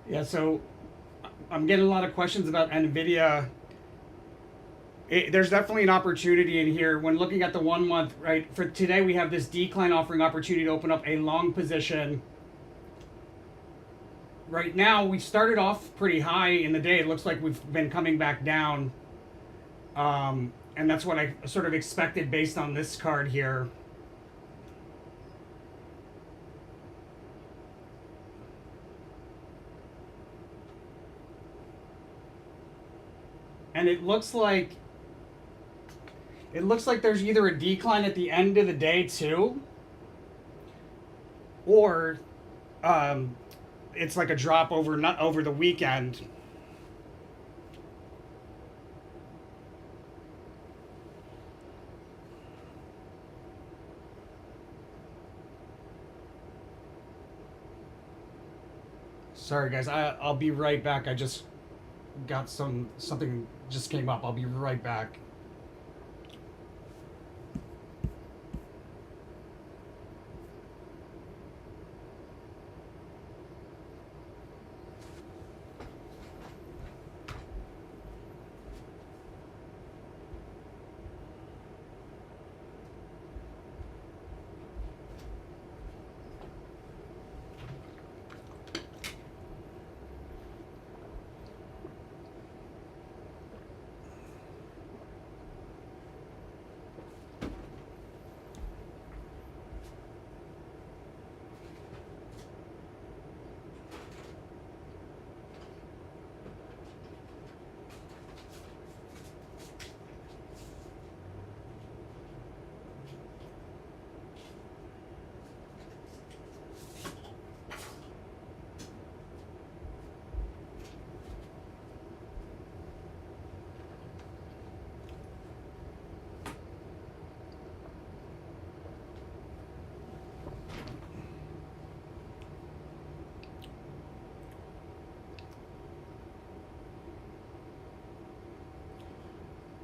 Yeah, so I'm getting a lot of questions about NVIDIA. There's definitely an opportunity in here when looking at the 1 month, right? For today, we have this decline offering opportunity to open up a long position. Right now, we started off pretty high in the day. It looks like we've been coming back down. And that's what I sort of expected based on this card here. And it looks like there's either a decline at the end of the day too, or um, it's like a drop over not over the weekend. Sorry guys, I'll be right back. I just got something just came up. I'll be right back.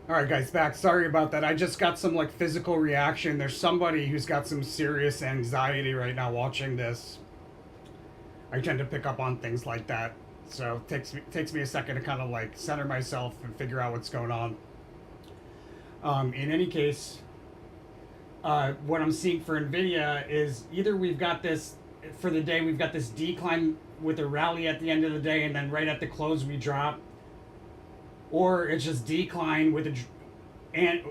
All right, guys, back. Sorry about that. I just got some like physical reaction. There's somebody who's got some serious anxiety right now watching this. I tend to pick up on things like that, so it takes me a second to kind of like center myself and figure out what's going on. In any case, what I'm seeing for Nvidia is either we've got this for the day, we've got this decline with a rally at the end of the day, and then right at the close we drop, or it's just decline with a and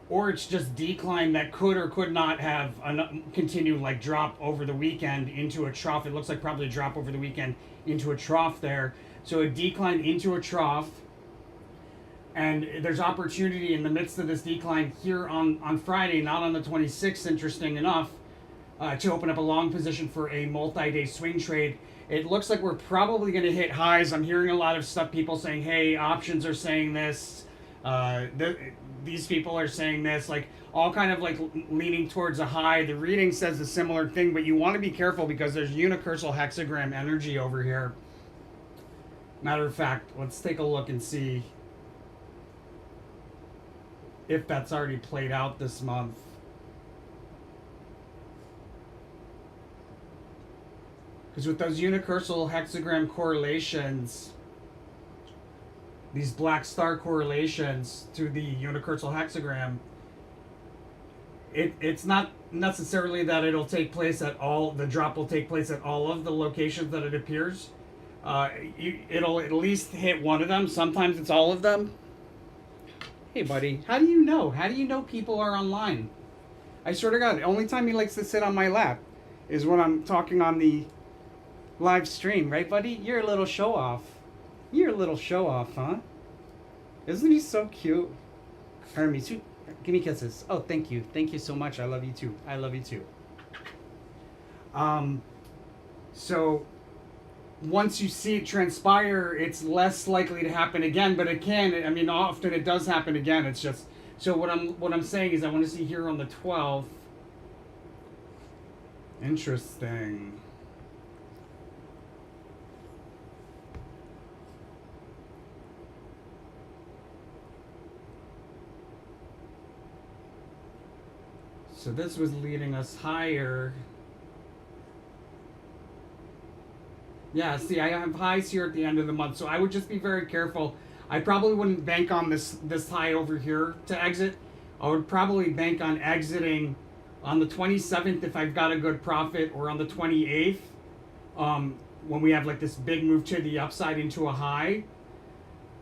or it's just decline that could or could not have continue like drop over the weekend into a trough. It looks like probably a drop over the weekend into a trough there. So a decline into a trough, and there's opportunity in the midst of this decline here on Friday, not on the 26th, interesting enough, to open up a long position for a multi-day swing trade. It looks like we're probably going to hit highs. I'm hearing a lot of stuff, people saying, hey, options are saying this, these people are saying this, like all kind of like leaning towards a high. The reading says a similar thing, but you want to be careful because there's universal hexagram energy over here. Matter of fact, let's take a look and see if that's already played out this month. Because with those universal hexagram correlations, these black star correlations to the universal hexagram, it's not necessarily that it'll take place at all, the drop will take place at all of the locations that it appears. It'll at least hit one of them. Sometimes it's all of them. Hey, buddy, how do you know? How do you know people are online? I swear to God, the only time he likes to sit on my lap is when I'm talking on the live stream, right, buddy? You're a little show off. You're a little show off, huh? Isn't he so cute? Hermes, give me kisses. Oh, thank you. Thank you so much. I love you too. I love you too. So once you see it transpire, it's less likely to happen again, but it can. I mean, often it does happen again. It's just so what I'm saying is I want to see here on the 12th. Interesting. So this was leading us higher. Yeah, see, I have highs here at the end of the month, so I would just be very careful. I probably wouldn't bank on this high over here to exit. I would probably bank on exiting on the 27th if I've got a good profit, or on the 28th, when we have like this big move to the upside into a high.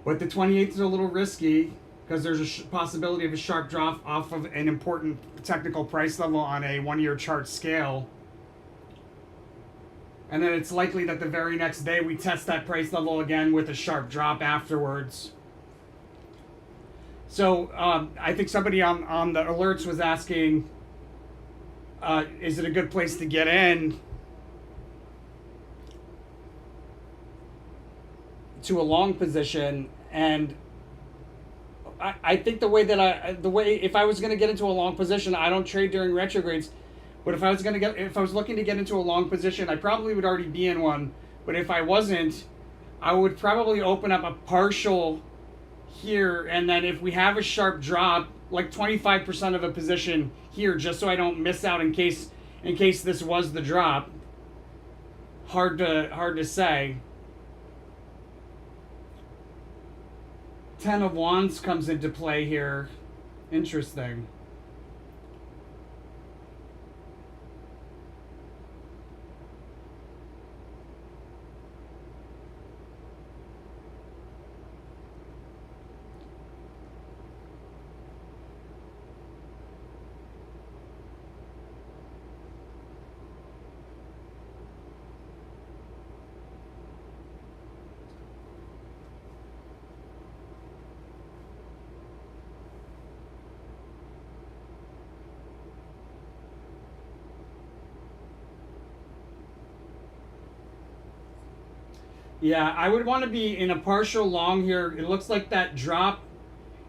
But the 28th is a little risky because there's a possibility of a sharp drop off of an important technical price level on a 1-year chart scale. And then it's likely that the very next day we test that price level again with a sharp drop afterwards. So I think somebody on the alerts was asking, is it a good place to get in to a long position? And I think the way if I was going to get into a long position, I don't trade during retrogrades. But if I was looking to get into a long position, I probably would already be in one. But if I wasn't, I would probably open up a partial here, and then if we have a sharp drop, like 25% of a position here, just so I don't miss out in case this was the drop. Hard to say. 10 of Wands comes into play here. Interesting. Yeah, I would want to be in a partial long here. It looks like that drop.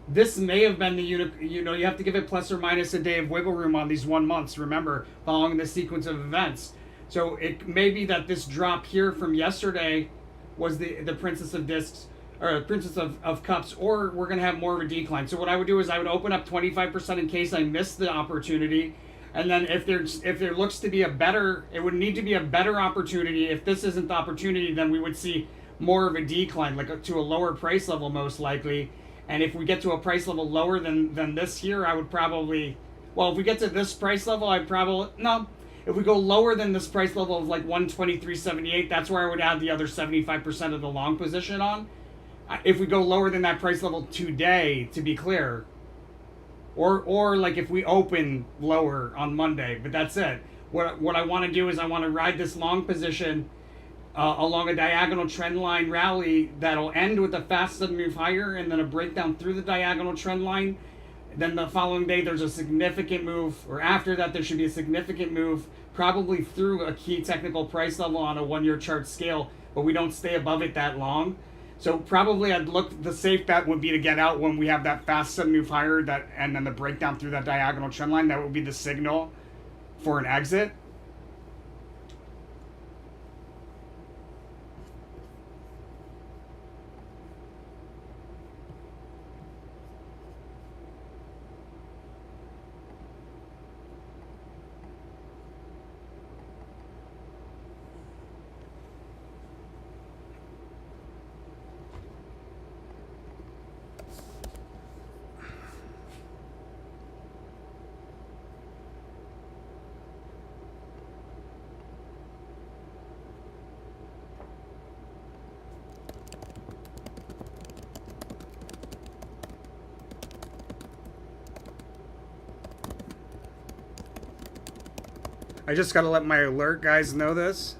This may have been the unit. You know, you have to give it plus or minus a day of wiggle room on these 1 months. Remember, following the sequence of events. So it may be that this drop here from yesterday was the Princess of Discs, or Princess of Cups, or we're going to have more of a decline. So what I would do is I would open up 25% in case I missed the opportunity. And then if there looks to be a better, it would need to be a better opportunity. If this isn't the opportunity, then we would see more of a decline, like to a lower price level most likely. And if we get to a price level lower than this here, I would probably, well, if we get to this price level, I'd probably, no. If we go lower than this price level of like 123.78, that's where I would add the other 75% of the long position on. If we go lower than that price level today, to be clear, or like if we open lower on Monday, but that's it. What I want to do is I want to ride this long position along a diagonal trend line rally that'll end with a fast sudden move higher and then a breakdown through the diagonal trend line. Then the following day there's a significant move, or after that there should be a significant move, probably through a key technical price level on a 1-year chart scale, but we don't stay above it that long. So probably I'd look, the safe bet would be to get out when we have that fast sudden move higher, that and then the breakdown through that diagonal trend line. That would be the signal for an exit. I just got to let my alert guys know this.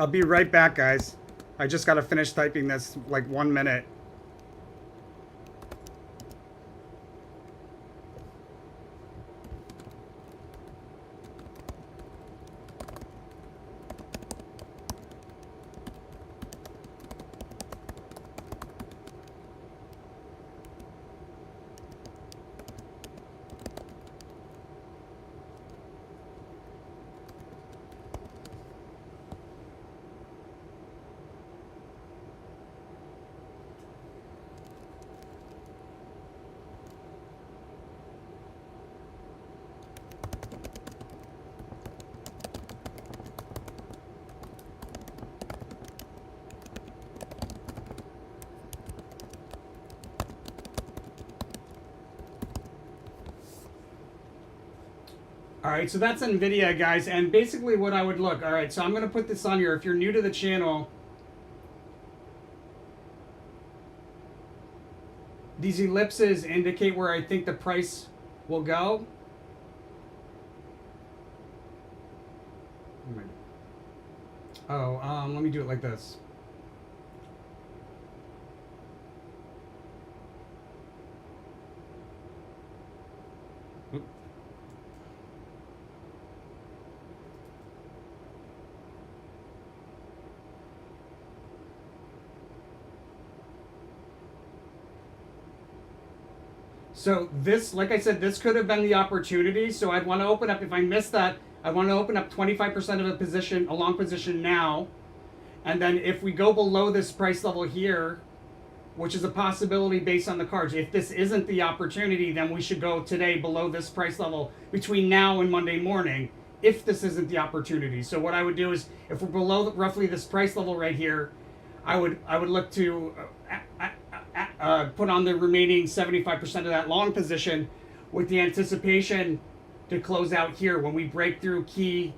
I'll be right back, guys. I just got to finish typing this, like 1 minute. All right, so that's NVIDIA, guys, and basically what I would look. All right, so I'm going to put this on here. If you're new to the channel, these ellipses indicate where I think the price will go. Oh, let me do it like this. So this, like I said, this could have been the opportunity. So I'd want to open up, if I missed that, I want to open up 25% of a position, a long position now. And then if we go below this price level here, which is a possibility based on the cards, if this isn't the opportunity, then we should go today below this price level between now and Monday morning, if this isn't the opportunity. So what I would do is, if we're below roughly this price level right here, I would look to put on the remaining 75% of that long position with the anticipation to close out here when we break through key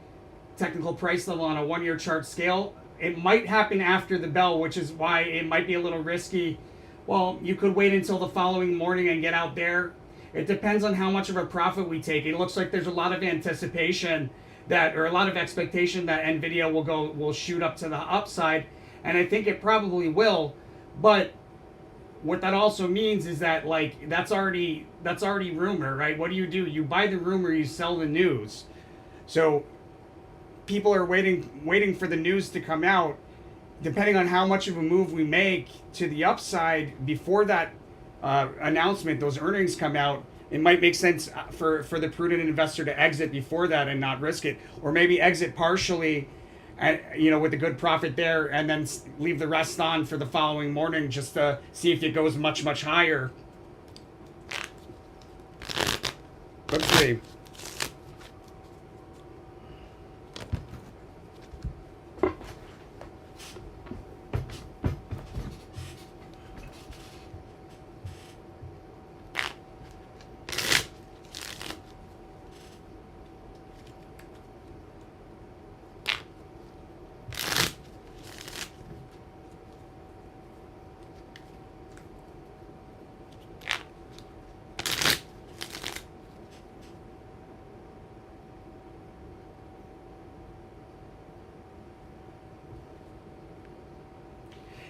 technical price level on a 1-year chart scale. It might happen after the bell, which is why it might be a little risky. Well, you could wait until the following morning and get out there. It depends on how much of a profit we take. It looks like there's a lot of anticipation that, or a lot of expectation that NVIDIA will shoot up to the upside, and I think it probably will. But what that also means is that, like, that's already rumor, right? What do? You buy the rumor, you sell the news. So people are waiting for the news to come out. Depending on how much of a move we make to the upside before that announcement, those earnings come out, it might make sense for the prudent investor to exit before that and not risk it, or maybe exit partially, and with a good profit there, and then leave the rest on for the following morning just to see if it goes much higher. Let's see.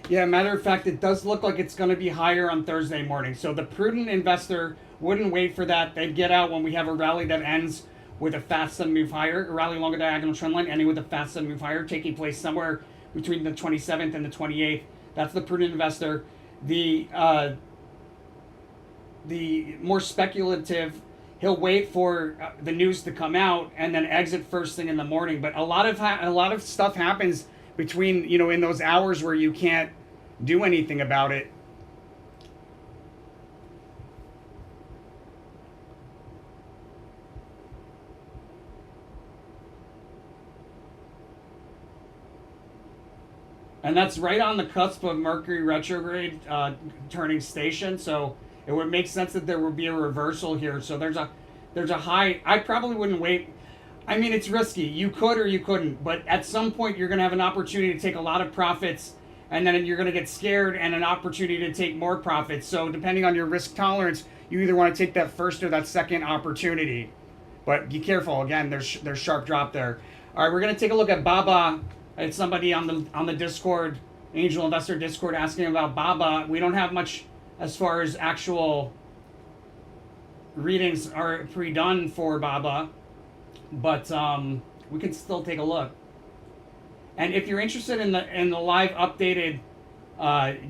Yeah, matter of fact, it does look like it's going to be higher on Thursday morning. So the prudent investor wouldn't wait for that. They'd get out when we have a rally that ends with a fast sudden move higher, a rally along a diagonal trend line ending with a fast sudden move higher, taking place somewhere between the 27th and the 28th. That's the prudent investor. The more speculative, he'll wait for the news to come out and then exit first thing in the morning. But a lot of stuff happens between, in those hours where you can't do anything about it. And that's right on the cusp of Mercury retrograde turning station. So it would make sense that there would be a reversal here. So there's a high. I probably wouldn't wait. I mean, it's risky. You could or you couldn't, but at some point you're going to have an opportunity to take a lot of profits, and then you're going to get scared and an opportunity to take more profits. So depending on your risk tolerance, you either want to take that first or that second opportunity. But be careful. Again, there's sharp drop there. All right, we're going to take a look at BABA It's somebody on the Discord, Angel Investor Discord, asking about BABA. We don't have much as far as actual readings are pre-done for BABA, but we can still take a look. And if you're interested in the live updated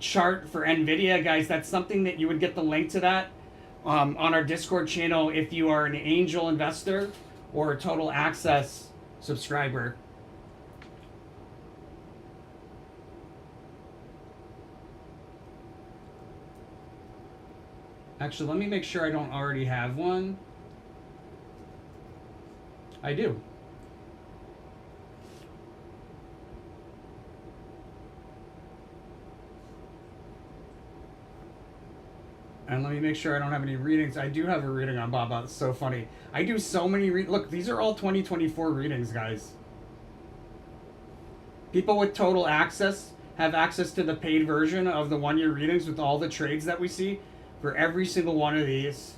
chart for NVIDIA, guys, that's something that you would get the link to that on our Discord channel if you are an angel investor or a total access subscriber. Actually, let me make sure I don't already have one. I do. And let me make sure I don't have any readings. I do have a reading on Baba. It's so funny. I do so many look, these are all 2024 readings, guys. People with total access have access to the paid version of the 1-year readings with all the trades that we see for every single one of these.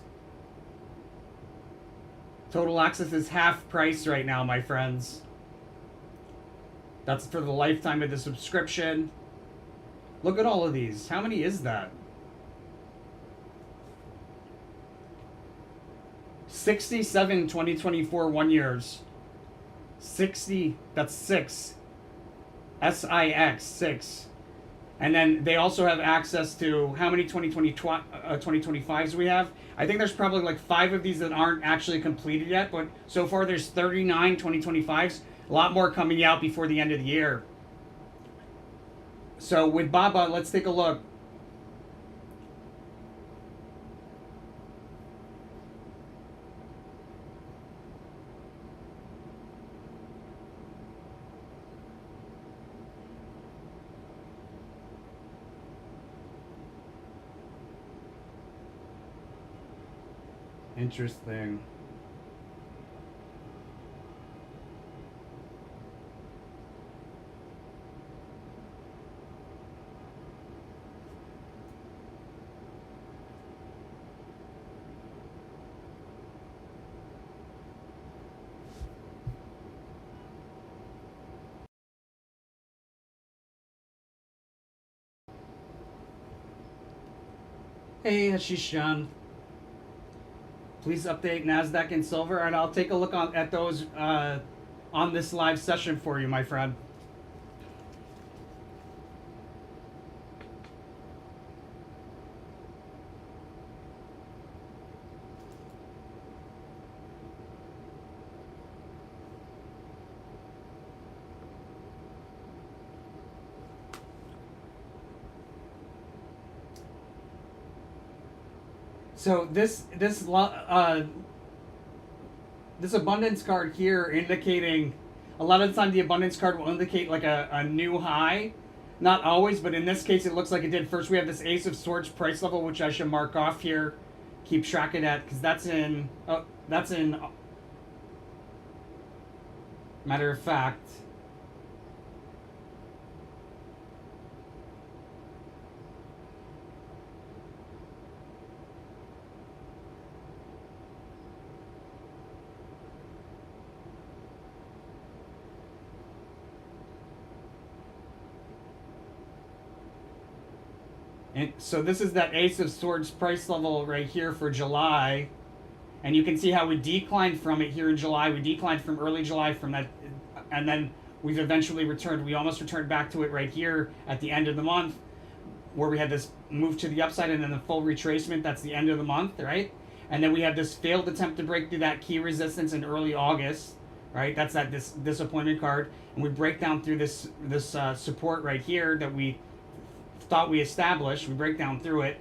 Total access is half price right now, my friends. That's for the lifetime of the subscription. Look at all of these. How many is that? 67 2024 1 years. 60, that's 6. SIX, 6. And then they also have access to how many 2025s we have. I think there's probably like 5 of these that aren't actually completed yet, but so far there's 39 2025s. A lot more coming out before the end of the year. So with Baba, let's take a look. Interesting. Hey, Hashishan. Please update NASDAQ and silver, and I'll take a look at those on this live session for you, my friend. So this abundance card here indicating, a lot of the time the abundance card will indicate like a new high. Not always, but in this case it looks like it did. First we have this Ace of Swords price level, which I should mark off here. Keep track of that, because that's in, matter of fact. And so this is that Ace of Swords price level right here for July. And you can see how we declined from it here in July. We declined from early July from that. And then we've eventually returned. We almost returned back to it right here at the end of the month, where we had this move to the upside and then the full retracement. That's the end of the month, right? And then we had this failed attempt to break through that key resistance in early August, right? That's that disappointment card. And we break down through this support right here that we thought we established. We break down through it,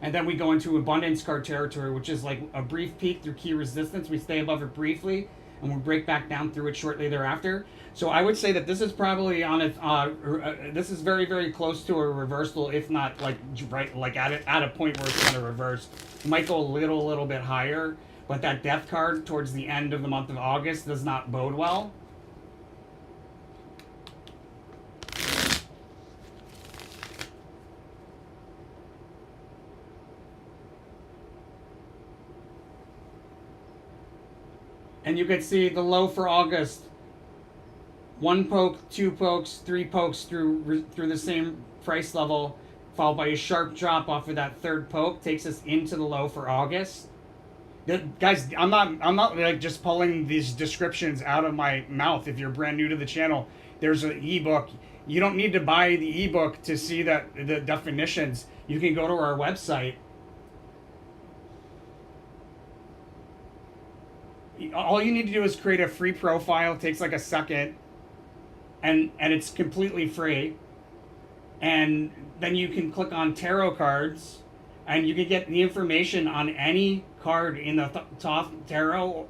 and then we go into abundance card territory, which is like a brief peak through key resistance. We stay above it briefly, and we break back down through it shortly thereafter. So I would say that this is probably on a this is very, very close to a reversal, if not like right like at a point where it's going to reverse. It might go a little bit higher, but that death card towards the end of the month of August does not bode well. And you can see the low for August one poke, two pokes, three pokes through the same price level, followed by a sharp drop off of that third poke, takes us into the low for August. Guys, I'm not like just pulling these descriptions out of my mouth. If you're brand new to the channel, there's an ebook. You don't need to buy the ebook to see that the definitions. You can go to our website. All you need to do is create a free profile. It takes like a second, and it's completely free. And then you can click on tarot cards, and you can get the information on any card in the top tarot.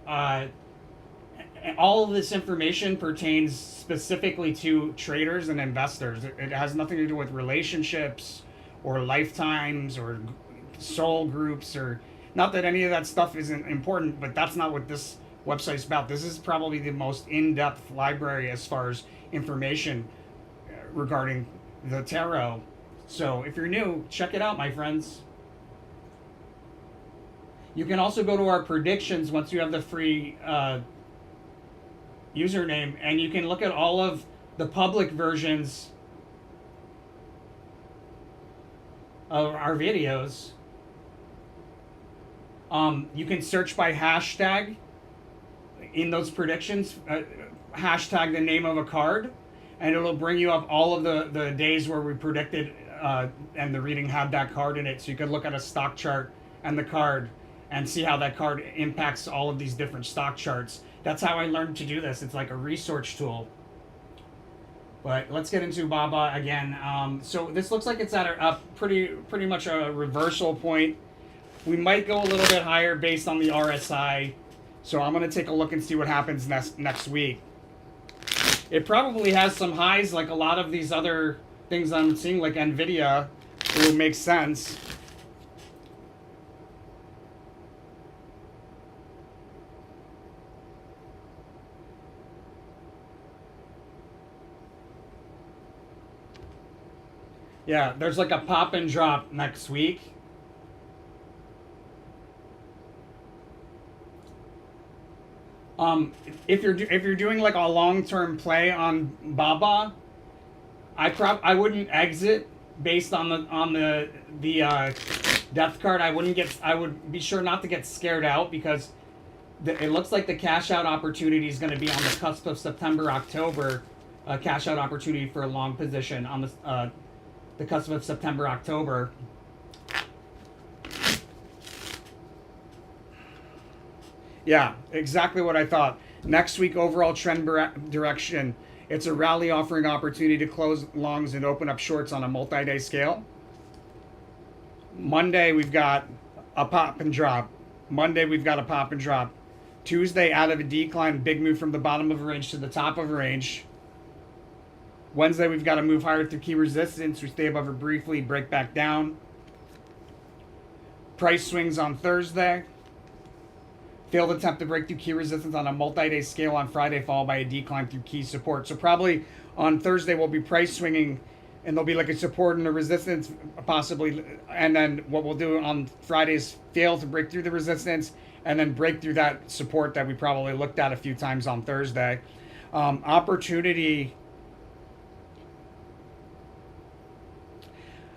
All of this information pertains specifically to traders and investors. It has nothing to do with relationships or lifetimes or soul groups, or not that any of that stuff isn't important, but that's not what this website's about. This is probably the most in-depth library as far as information regarding the tarot. So if you're new, check it out, my friends. You can also go to our predictions once you have the free username, and you can look at all of the public versions of our videos. You can search by hashtag in those predictions, hashtag the name of a card, and it'll bring you up all of the days where we predicted and the reading had that card in it. So you could look at a stock chart and the card and see how that card impacts all of these different stock charts. That's how I learned to do this. It's like a research tool. But let's get into BABA again. So this looks like it's at a pretty much a reversal point. We might go a little bit higher based on the RSI. So I'm going to take a look and see what happens next week. It probably has some highs like a lot of these other things I'm seeing, like NVDA. It would make sense. Yeah, there's like a pop and drop next week. If you're doing like a long-term play on BABA, I wouldn't exit based on the death card. I would be sure not to get scared out, because it looks like the cash out opportunity is going to be on the cusp of September, October. Cash out opportunity for a long position on the cusp of September, October. Yeah, exactly what I thought. Next week, overall trend direction. It's a rally offering opportunity to close longs and open up shorts on a multi-day scale. Monday, we've got a pop and drop. Monday, we've got a pop and drop. Tuesday, out of a decline, big move from the bottom of a range to the top of a range. Wednesday, we've got to move higher through key resistance. We stay above it briefly, break back down. Price swings on Thursday. Failed attempt to break through key resistance on a multi-day scale on Friday, followed by a decline through key support. So probably on Thursday we'll be price swinging, and there'll be like a support and a resistance possibly. And then what we'll do on Friday is fail to break through the resistance and then break through that support that we probably looked at a few times on Thursday. Opportunity.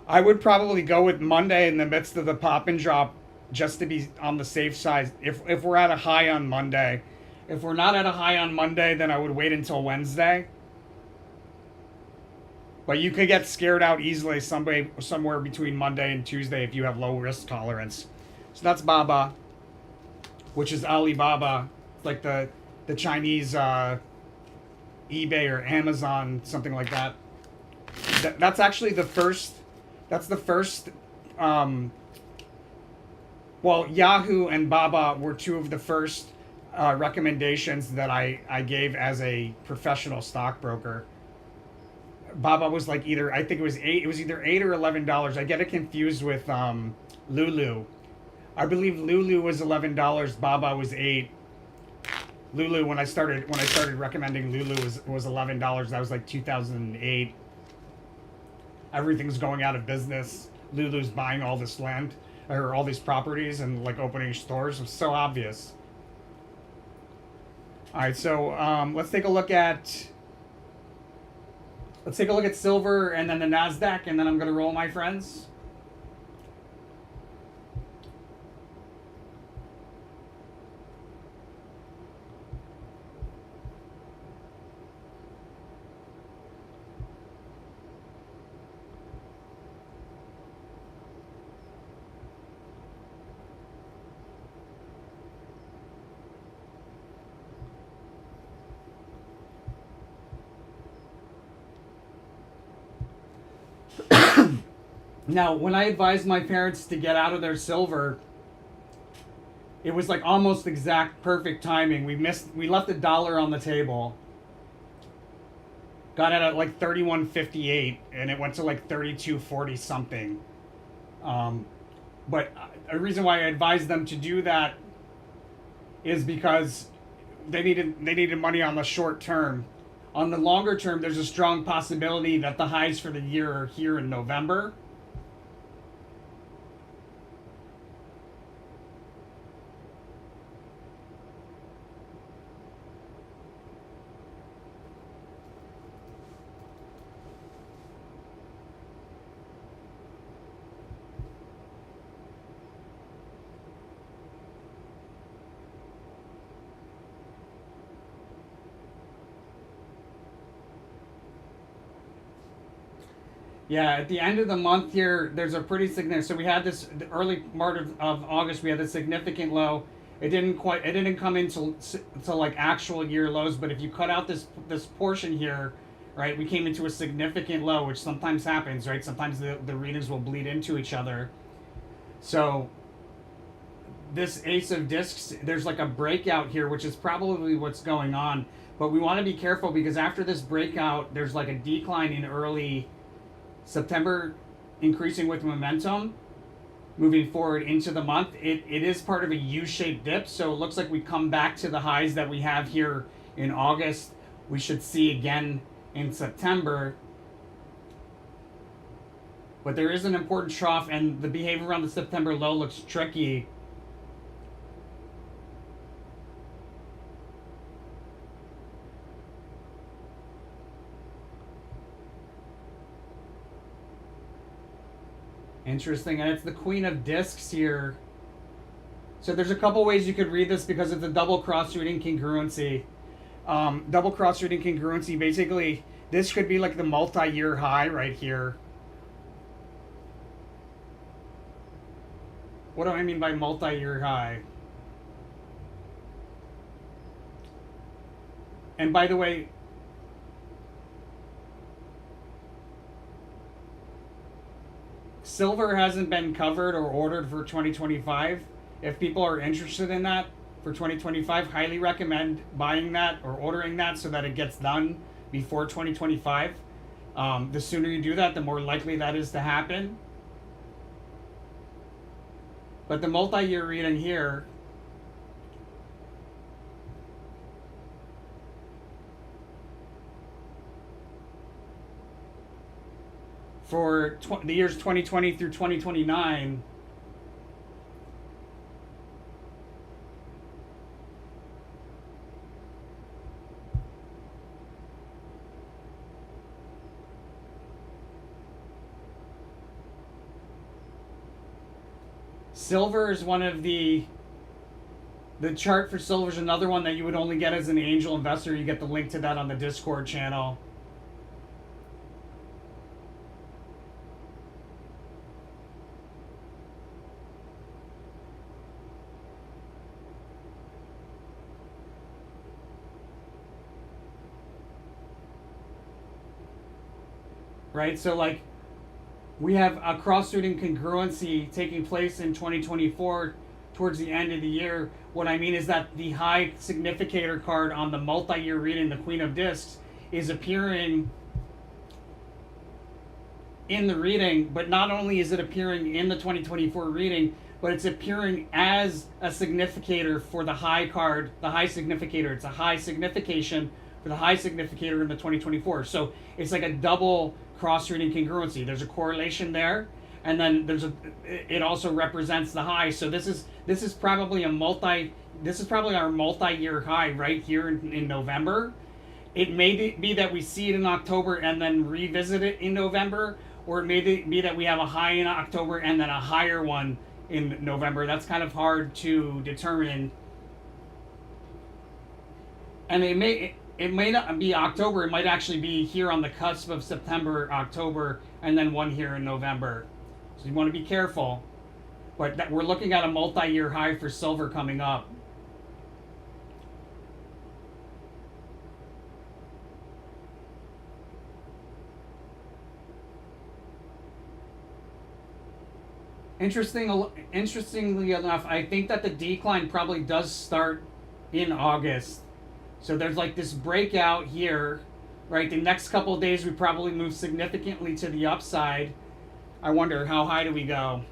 I would probably go with Monday in the midst of the pop and drop, just to be on the safe side. If we're at a high on Monday. If we're not at a high on Monday, then I would wait until Wednesday. But you could get scared out easily somewhere between Monday and Tuesday if you have low risk tolerance. So that's BABA, which is Alibaba. It's like the Chinese eBay or Amazon, something like that. That's actually the first. That's the first. Well, Yahoo and BABA were two of the first recommendations that I gave as a professional stockbroker. BABA was like either, I think it was either $8 or $11. I get it confused with Lulu. I believe Lulu was $11, BABA was $8. Lulu, when I started recommending Lulu, was $11. That was like 2008. Everything's going out of business. Lulu's buying all this land or all these properties and like opening stores. It's so obvious. All right, so let's take a look at Let's take a look at silver and then the NASDAQ, and then I'm going to roll, my friends. Now, when I advised my parents to get out of their silver, it was like almost exact perfect timing. We left $1 on the table. Got it at like 31.58, and it went to like 32.40 something. But a reason why I advised them to do that is because they needed money on the short term. On the longer term, there's a strong possibility that the highs for the year are here in November. Yeah, at the end of the month here, there's a pretty significant. So we had this the early part of August. We had a significant low. It didn't come into to like actual year lows. But if you cut out this portion here, right, we came into a significant low, which sometimes happens, right? Sometimes the readings will bleed into each other. So this Ace of Discs, there's like a breakout here, which is probably what's going on. But we want to be careful because after this breakout, there's like a decline in early September, increasing with momentum moving forward into the month. It is part of a U-shaped dip, so it looks like we come back to the highs that we have here in August. We should see again in September. But there is an important trough, and the behavior around the September low looks tricky. Interesting, and it's the Queen of Discs here. So there's a couple ways you could read this because it's a double cross-reading congruency. Double cross-reading congruency, basically, this could be like the multi-year high right here. What do I mean by multi-year high? And by the way, silver hasn't been covered or ordered for 2025. If people are interested in that for 2025, highly recommend buying that or ordering that so that it gets done before 2025. The sooner you do that, the more likely that is to happen. But the multi-year reading here, for the years 2020 through 2029, silver is one of the chart for silver is another one that you would only get as an angel investor. You get the link to that on the Discord channel. Right, so like we have a cross-reading congruency taking place in 2024 towards the end of the year. What I mean is that the high significator card on the multi-year reading, the Queen of Discs, is appearing in the reading, but not only is it appearing in the 2024 reading, but it's appearing as a significator for the high card, the high significator. It's a high signification for the high significator in the 2024. So it's like a double cross-reading congruency. There's a correlation there, and then it also represents the high. So this is probably our multi-year high right here in November, It may be that we see it in October and then revisit it in November, or it may be that we have a high in October and then a higher one in November. That's kind of hard to determine. And it may not be October. It might actually be here on the cusp of September, October, and then one here in November. So you want to be careful. But we're looking at a multi-year high for silver coming up. Interestingly enough, I think that the decline probably does start in August. So there's like this breakout here, right? The next couple of days we probably move significantly to the upside. I wonder how high do we go?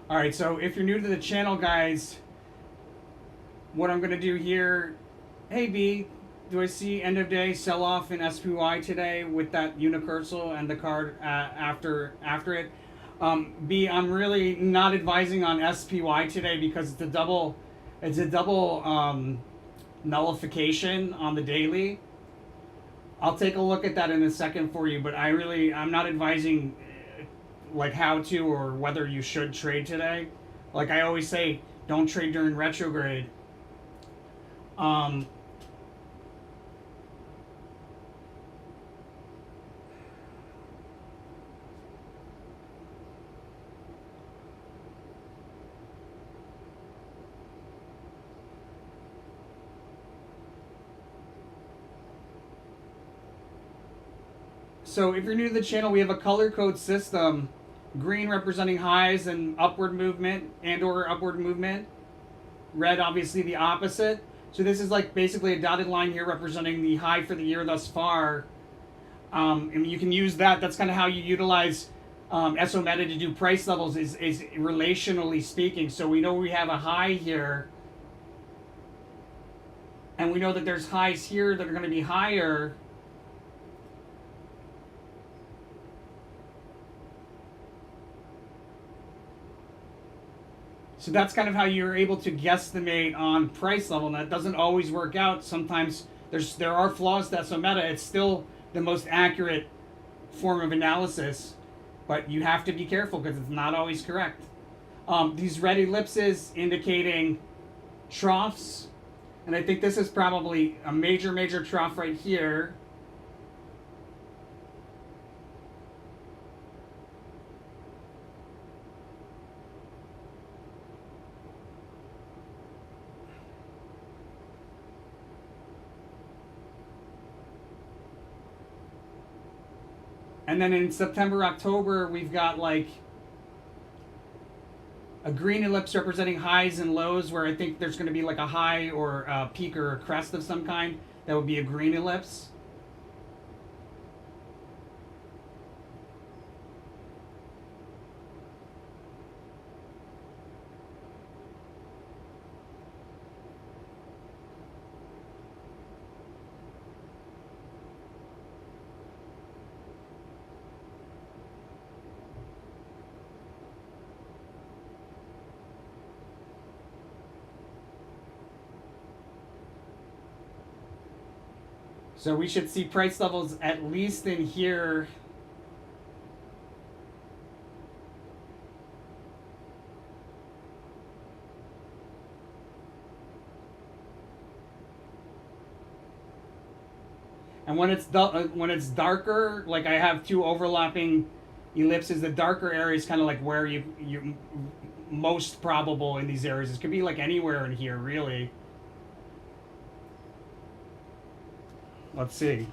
All right, so if you're new to the channel, guys, what I'm going to do here, hey B, do I see end of day sell off in SPY today with that unicursal and the card after it? B, I'm really not advising on SPY today because it's a double nullification on the daily. I'll take a look at that in a second for you, but I'm not advising like how to or whether you should trade today. Like I always say, don't trade during retrograde. So if you're new to the channel, we have a color code system. Green representing highs and upward movement or upward movement. Red obviously the opposite. So this is like basically a dotted line here representing the high for the year thus far. And you can use that. That's kind of how you utilize SO Meta to do price levels is relationally speaking. So we know we have a high here. And we know that there's highs here that are going to be higher. So that's kind of how you're able to guesstimate on price level, and that doesn't always work out. Sometimes there are flaws to SO Meta. It's still the most accurate form of analysis, but you have to be careful because it's not always correct. These red ellipses indicating troughs, and I think this is probably a major trough right here. And then in September, October, we've got like a green ellipse representing highs and lows where I think there's going to be like a high or a peak or a crest of some kind. That would be a green ellipse. So we should see price levels at least in here. And when it's darker, like I have two overlapping ellipses, the darker area is kind of like where you most probable in these areas. It could be like anywhere in here, really. Let's see.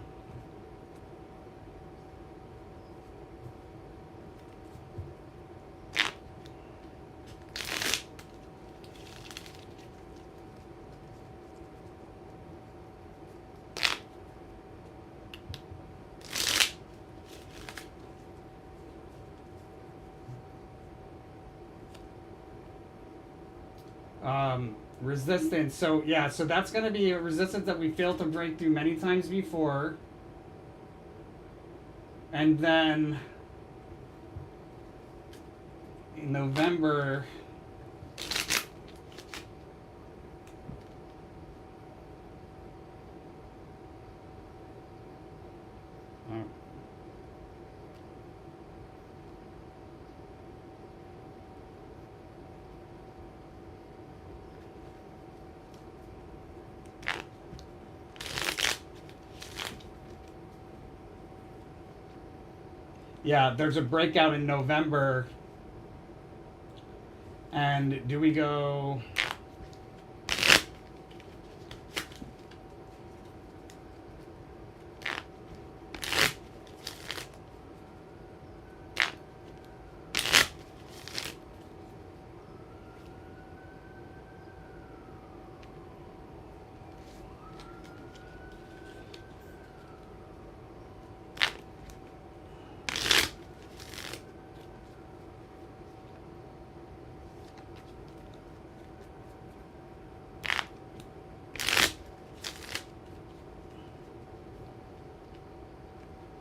Resistance. So yeah, so that's going to be a resistance that we failed to break through many times before. And then in November, yeah, there's a breakout in November. And do we go?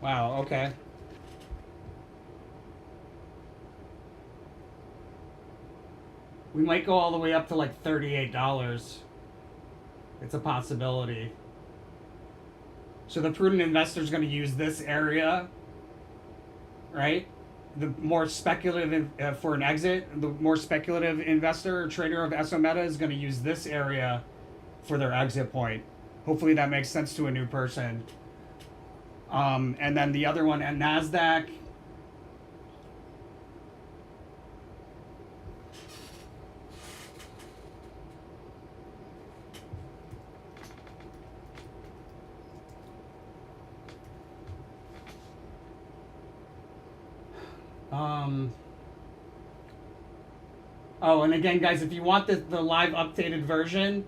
Wow, okay. We might go all the way up to like $38. It's a possibility. So the prudent investor is going to use this area, right? The more speculative for an exit, the more speculative investor or trader of SO Meta is going to use this area for their exit point. Hopefully that makes sense to a new person. And then the other one at NASDAQ. Oh, and again, guys, if you want the live updated version,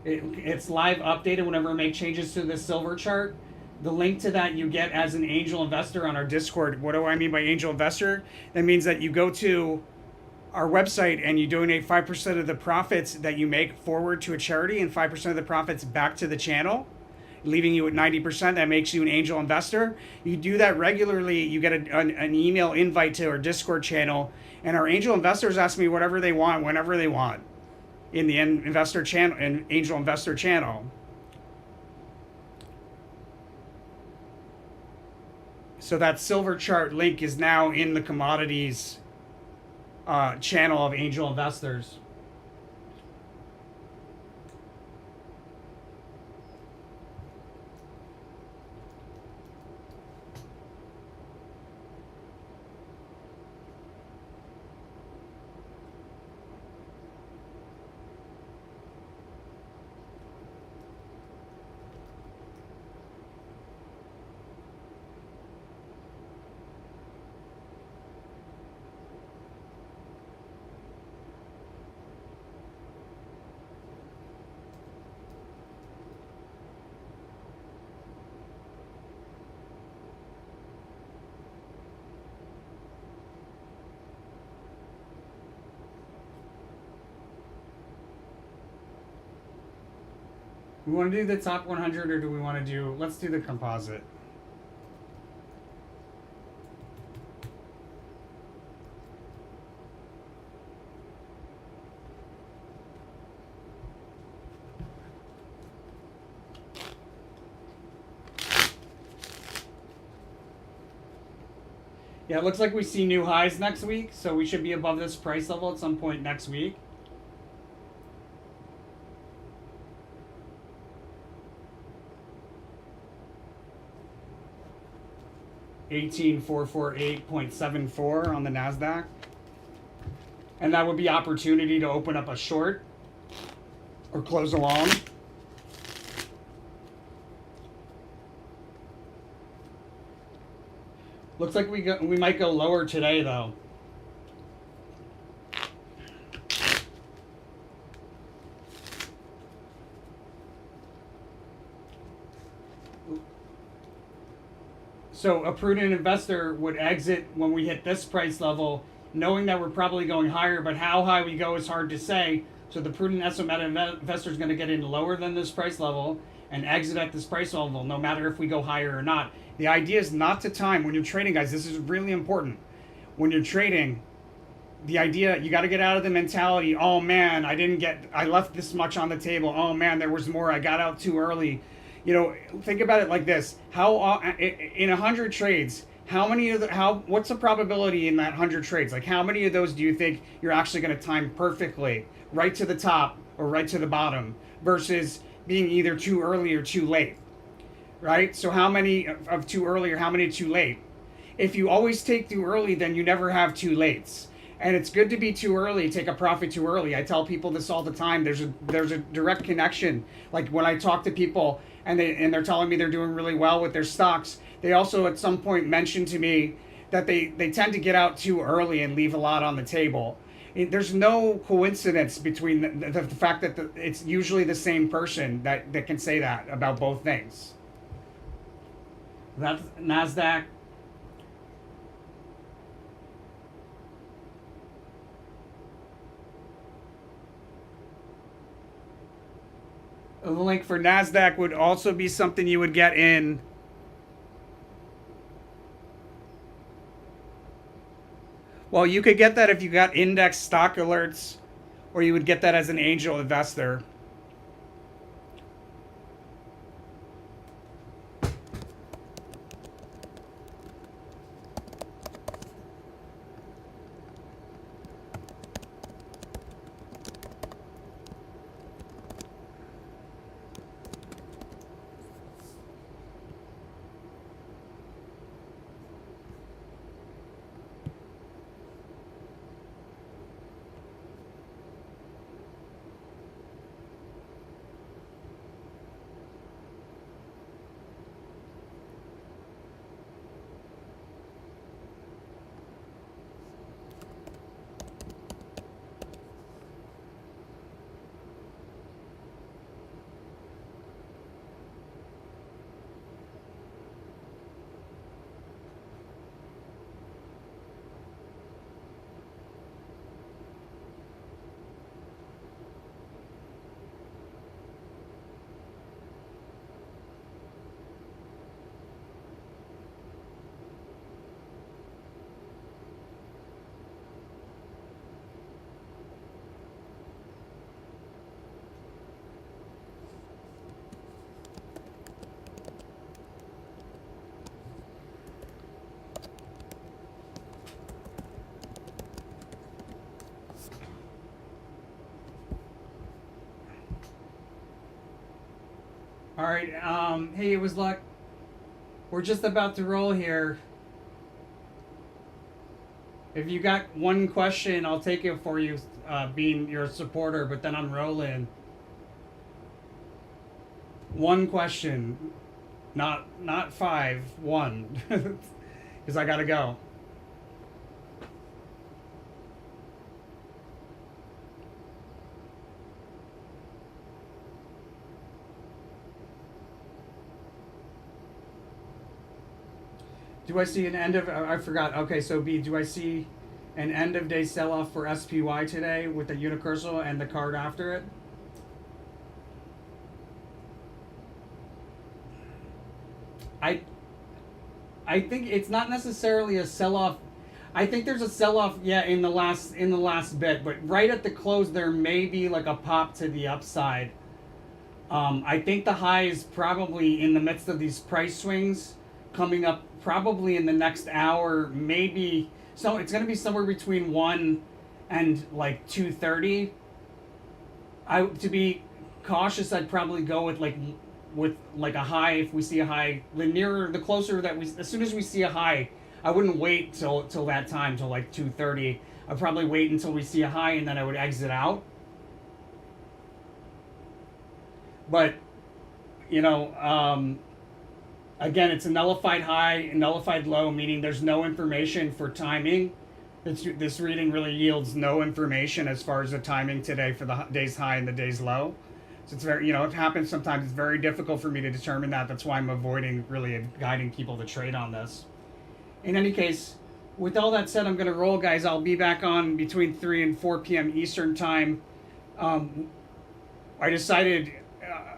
it's live updated whenever we make changes to the silver chart. The link to that you get as an angel investor on our Discord. What do I mean by angel investor? That means that you go to our website and you donate 5% of the profits that you make forward to a charity and 5% of the profits back to the channel, leaving you at 90%. That makes you an angel investor. You do that regularly, you get an email invite to our Discord channel, and our angel investors ask me whatever they want, whenever they want, in the investor channel and angel investor channel. So that silver chart link is now in the commodities channel of angel investors. We want to do the top 100 or do we want to do, let's do the composite. Yeah, it looks like we see new highs next week, so we should be above this price level at some point next week. $18,448.74 on the NASDAQ. And that would be opportunity to open up a short or close a long. Looks like we might go lower today though. So a prudent investor would exit when we hit this price level, knowing that we're probably going higher, but how high we go is hard to say. So the prudent estimated investor is going to get in lower than this price level and exit at this price level, no matter if we go higher or not. The idea is not to time. When you're trading, guys, this is really important. When you're trading, the idea, you got to get out of the mentality, oh man, I left this much on the table. Oh man, there was more. I got out too early. You know, think about it like this. In 100 trades, what's the probability in that 100 trades? Like how many of those do you think you're actually going to time perfectly, right to the top or right to the bottom, versus being either too early or too late? Right? So how many of too early or how many too late? If you always take too early, then you never have too lates. And it's good to be too early, take a profit too early. I tell people this all the time. There's a direct connection. Like when I talk to people and they're telling me they're doing really well with their stocks, they also at some point mention to me that they tend to get out too early and leave a lot on the table. There's no coincidence between the fact that it's usually the same person that can say that about both things. That's NASDAQ. The link for NASDAQ would also be something you would get in. Well, you could get that if you got index stock alerts, or you would get that as an angel investor. All right. Hey, it was luck. We're just about to roll here. If you got one question, I'll take it for you, being your supporter. But then I'm rolling. One question, not five. One, because I gotta go. Do I see an end of? I forgot. Okay, so B. Do I see an end of day sell off for SPY today with the unicursal and the card after it? I think it's not necessarily a sell off. I think there's a sell off, yeah, in the last bit, but right at the close there may be like a pop to the upside. I think the high is probably in the midst of these price swings coming up probably in the next hour, maybe. So it's going to be somewhere between 1 and like 2:30. To be cautious, I'd probably go with like a high. If we see a high, the closer that as soon as we see a high, I wouldn't wait till that time, till like 2:30. I'd probably wait until we see a high, and then I would exit out. But you know, again, it's a nullified high, a nullified low, meaning there's no information for timing. This reading really yields no information as far as the timing today for the day's high and the day's low. So it's very, it happens sometimes. It's very difficult for me to determine that. That's why I'm avoiding really guiding people to trade on this. In any case, with all that said, I'm going to roll, guys. I'll be back on between 3 and 4 p.m. Eastern time. I decided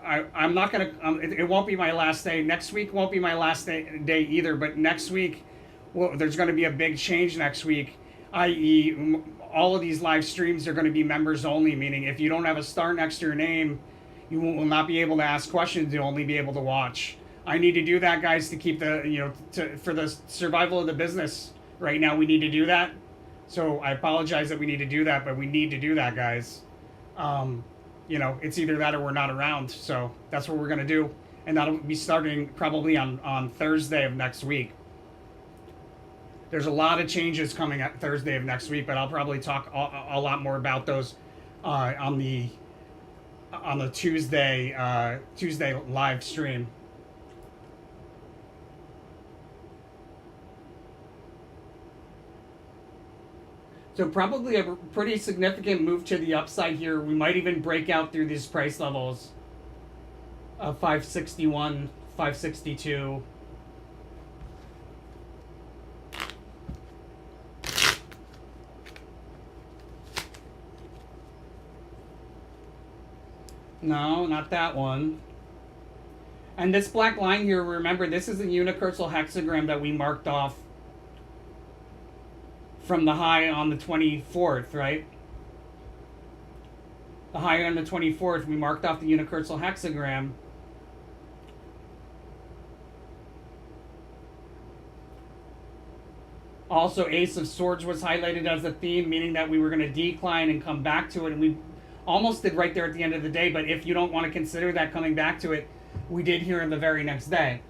I'm not going to, it won't be my last day. Next week won't be my last day either, but next week, well, there's going to be a big change next week, i.e. all of these live streams are going to be members only, meaning if you don't have a star next to your name, you will not be able to ask questions. You'll only be able to watch. I need to do that, guys, to keep the, for the survival of the business right now. We need to do that. So I apologize that we need to do that, but we need to do that, guys. It's either that or we're not around. So that's what we're going to do. And that'll be starting probably on Thursday of next week. There's a lot of changes coming at Thursday of next week, but I'll probably talk a lot more about those on the Tuesday live stream. So probably a pretty significant move to the upside here. We might even break out through these price levels of 561, 562. No, not that one. And this black line here, remember, this is a unicursal hexagram that we marked off from the high on the 24th, right? The high on the 24th, we marked off the unicursal hexagram. Also, Ace of Swords was highlighted as a theme, meaning that we were going to decline and come back to it, and we almost did right there at the end of the day. But if you don't want to consider that coming back to it, we did here in the very next day.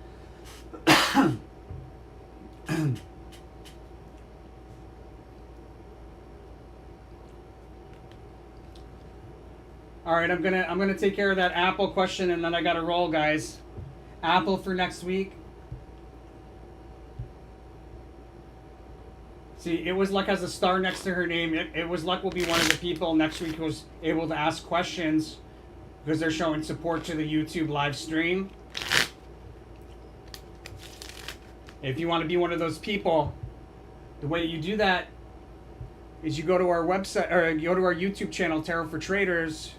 All right, I'm gonna take care of that Apple question, and then I gotta roll, guys. Apple for next week. See, it was Luck has a star next to her name. It was Luck will be one of the people next week who's able to ask questions because they're showing support to the YouTube live stream. If you want to be one of those people, the way you do that is you go to our website, or you go to our YouTube channel, Tarot for Traders.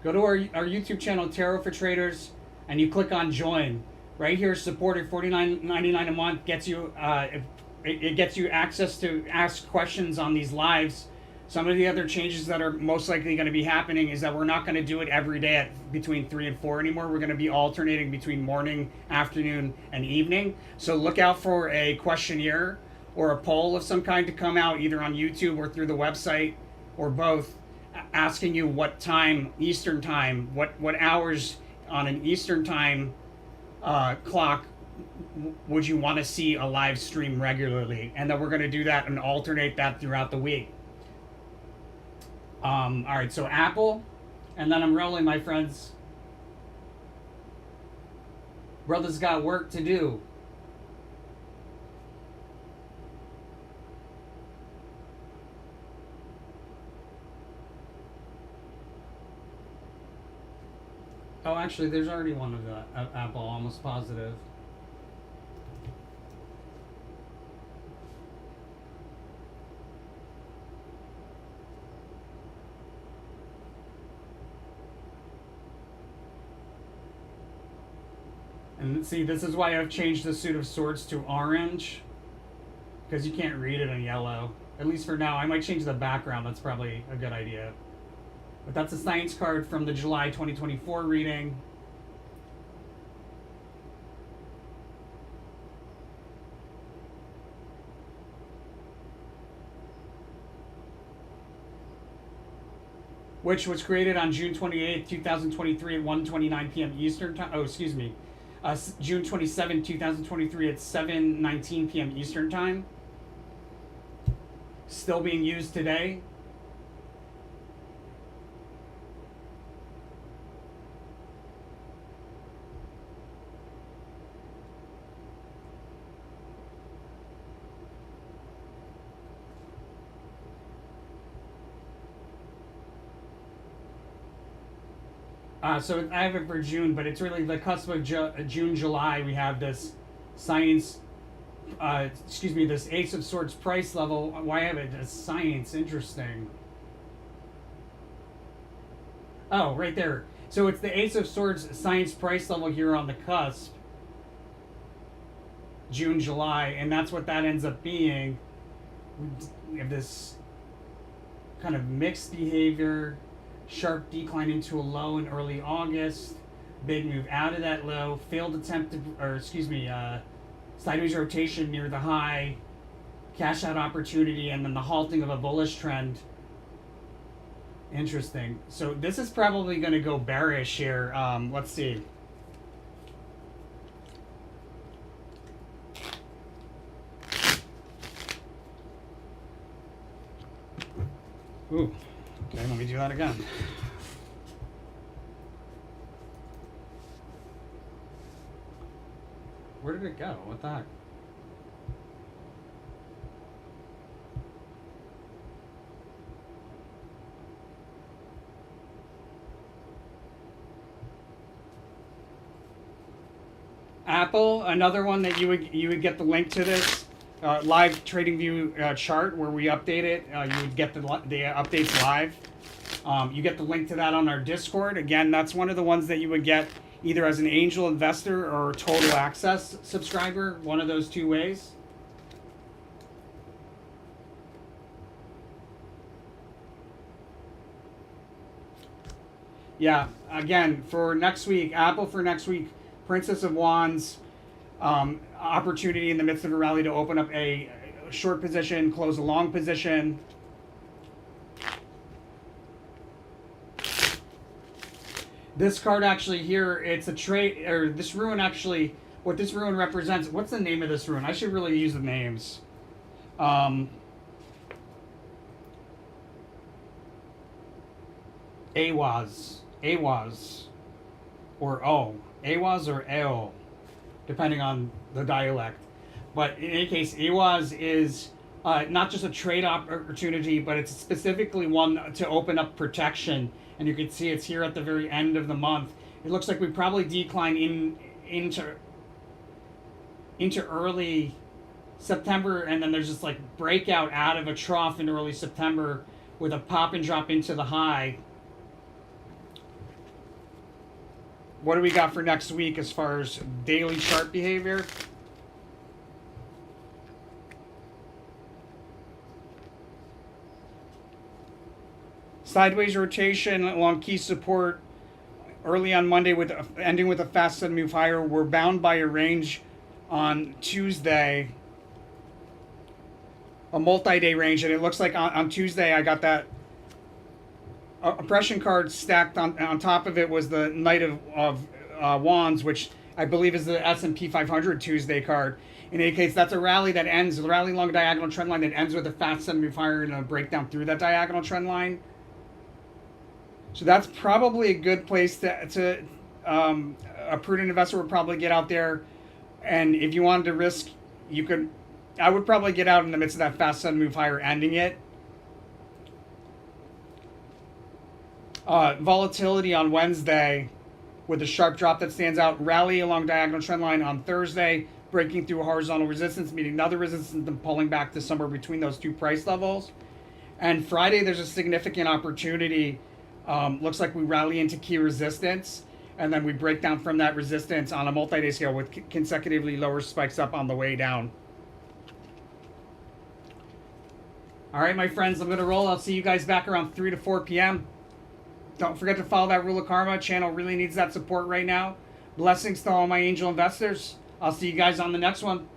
Go to our YouTube channel, Tarot for Traders, and you click on Join. Right here, supported $49.99 a month gets you it gets you access to ask questions on these lives. Some of the other changes that are most likely going to be happening is that we're not going to do it every day at between 3 and 4 anymore. We're going to be alternating between morning, afternoon, and evening. So look out for a questionnaire or a poll of some kind to come out either on YouTube or through the website or both, asking you what time, Eastern time, what hours on an Eastern time clock would you want to see a live stream regularly, and then we're going to do that and alternate that throughout the week. All right, so Apple, and then I'm rolling, my friends. Brother's got work to do. Oh, actually, there's already one of the Apple, almost positive. And see, this is why I've changed the suit of swords to orange, because you can't read it in yellow. At least for now. I might change the background. That's probably a good idea. But that's a science card from the July 2024 reading. Which was created on June 28th, 2023 at 1:29 p.m. Eastern time. Oh, excuse me. June 27th, 2023 at 7:19 p.m. Eastern time. Still being used today. So I have it for June, but it's really the cusp of June, July. We have this science, this Ace of Swords price level. Why have it as science? Interesting. Oh, right there. So it's the Ace of Swords science price level here on the cusp. June, July, and that's what that ends up being. We have this kind of mixed behavior. Sharp decline into a low in early August. Big move out of that low. Failed attempt to, sideways rotation near the high. Cash out opportunity, and then the halting of a bullish trend. Interesting. So this is probably going to go bearish here. Let's see. Ooh. Okay, let me do that again. Where did it go? What the heck? Apple, another one that you would get the link to this live trading view chart where we update it. You would get the updates live. You get the link to that on our Discord. Again, that's one of the ones that you would get either as an angel investor or total access subscriber. One of those two ways. Yeah, again, for next week, Apple for next week, Princess of Wands, opportunity in the midst of a rally to open up a short position, close a long position. This card actually here, it's a trade, or this rune actually, what this rune represents, what's the name of this rune? I should really use the names. Awaz, or O. Awaz or Eo, depending on the dialect. But in any case, Awaz is not just a trade opportunity, but it's specifically one to open up protection. And you can see it's here at the very end of the month. It looks like we probably decline into early September, and then there's this like breakout out of a trough in early September with a pop and drop into the high. What do we got for next week as far as daily chart behavior? Sideways rotation along key support early on Monday with ending with a fast sudden move higher. We're bound by a range on Tuesday, a multi-day range, and it looks like on Tuesday I got that oppression card stacked on top of it was the Knight of Wands, which I believe is the S&P 500 Tuesday card. In any case, that's a rally that ends, the rally along a diagonal trend line that ends with a fast sudden move higher and a breakdown through that diagonal trend line. So that's probably a good place to a prudent investor would probably get out there. And if you wanted to risk, I would probably get out in the midst of that fast sudden move higher, ending it. Volatility on Wednesday with a sharp drop that stands out. Rally along diagonal trend line on Thursday, breaking through horizontal resistance, meeting another resistance, and pulling back to somewhere between those two price levels. And Friday, there's a significant opportunity. Looks like we rally into key resistance. And then we break down from that resistance on a multi-day scale with consecutively lower spikes up on the way down. All right, my friends, I'm going to roll. I'll see you guys back around 3 to 4 p.m. Don't forget to follow that Rule of Karma. Channel really needs that support right now. Blessings to all my angel investors. I'll see you guys on the next one.